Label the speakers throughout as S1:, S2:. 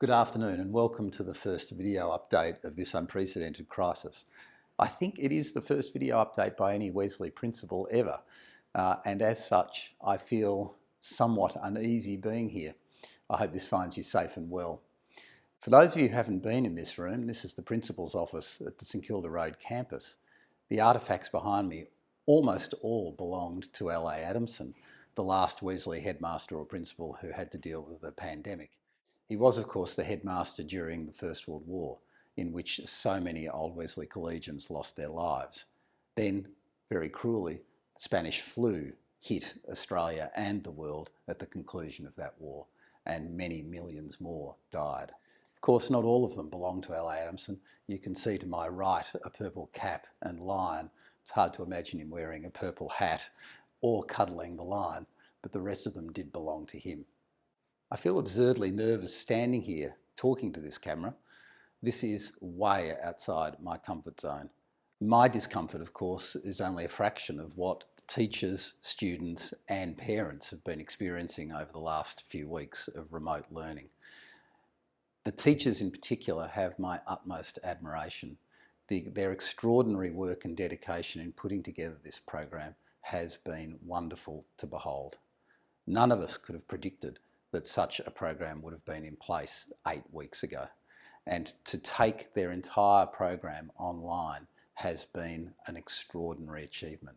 S1: Good afternoon and welcome to the first video update of this unprecedented crisis. I think it is the first video update by any Wesley principal ever, and as such I feel somewhat uneasy being here. I hope this finds you safe and well. For those of you who haven't been in this room, this is the principal's office at the St Kilda Road campus. The artefacts behind me almost all belonged to L.A. Adamson, the last Wesley headmaster or principal who had to deal with the pandemic. He was, of course, the headmaster during the First World War, in which so many old Wesley collegians lost their lives. Then, very cruelly, the Spanish flu hit Australia and the world at the conclusion of that war, and many millions more died. Of course, not all of them belong to L.A. Adamson. You can see to my right a purple cap and lion. It's hard to imagine him wearing a purple hat or cuddling the lion, but the rest of them did belong to him. I feel absurdly nervous standing here talking to this camera. This is way outside my comfort zone. My discomfort, of course, is only a fraction of what teachers, students and parents have been experiencing over the last few weeks of remote learning. The teachers in particular have my utmost admiration. Their extraordinary work and dedication in putting together this program has been wonderful to behold. None of us could have predicted that such a program would have been in place 8 weeks ago. And to take their entire program online has been an extraordinary achievement.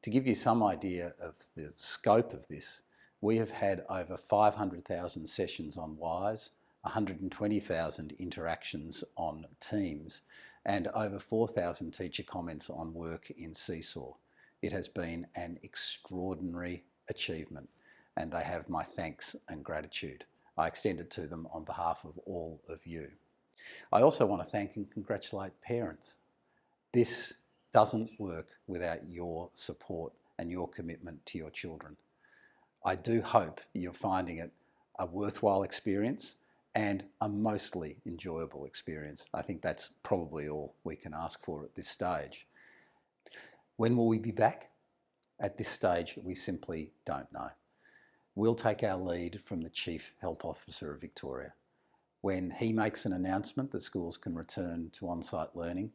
S1: To give you some idea of the scope of this, we have had over 500,000 sessions on Wise, 120,000 interactions on Teams, and over 4,000 teacher comments on work in SEESAW. It has been an extraordinary achievement, and they have my thanks and gratitude. I extend it to them on behalf of all of you. I also want to thank and congratulate parents. This doesn't work without your support and your commitment to your children. I do hope you're finding it a worthwhile experience and a mostly enjoyable experience. I think that's probably all we can ask for at this stage. When will we be back? At this stage, we simply don't know. We'll take our lead from the Chief Health Officer of Victoria. When he makes an announcement that schools can return to on-site learning,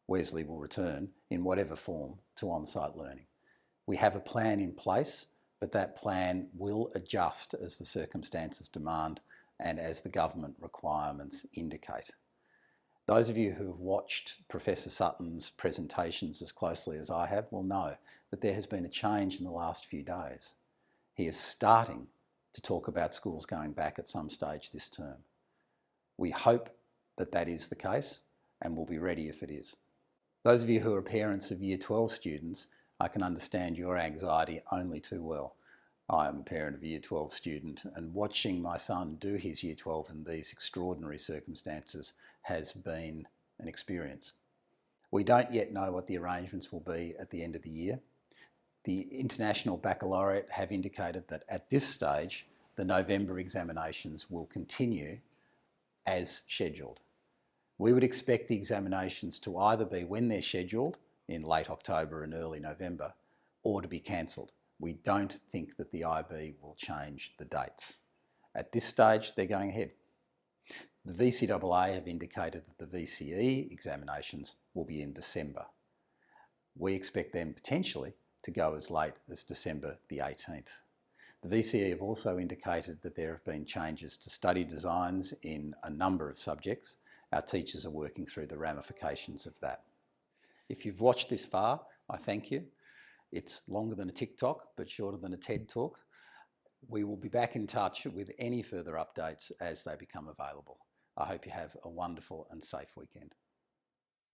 S1: Wesley will return, in whatever form, to on-site learning. We have a plan in place, but that plan will adjust as the circumstances demand and as the government requirements indicate. Those of you who have watched Professor Sutton's presentations as closely as I have will know that there has been a change in the last few days. He is starting to talk about schools going back at some stage this term. We hope that that is the case and we'll be ready if it is. Those of you who are parents of Year 12 students, I can understand your anxiety only too well. I am a parent of a Year 12 student, and watching my son do his Year 12 in these extraordinary circumstances has been an experience. We don't yet know what the arrangements will be at the end of the year. The International Baccalaureate have indicated that at this stage, the November examinations will continue as scheduled. We would expect the examinations to either be when they're scheduled, in late October and early November, or to be cancelled. We don't think that the IB will change the dates. At this stage, they're going ahead. The VCAA have indicated that the VCE examinations will be in December. We expect them potentially to go as late as December the 18th. The VCE have also indicated that there have been changes to study designs in a number of subjects. Our teachers are working through the ramifications of that. If you've watched this far, I thank you. It's longer than a TikTok, but shorter than a TED Talk. We will be back in touch with any further updates as they become available. I hope you have a wonderful and safe weekend.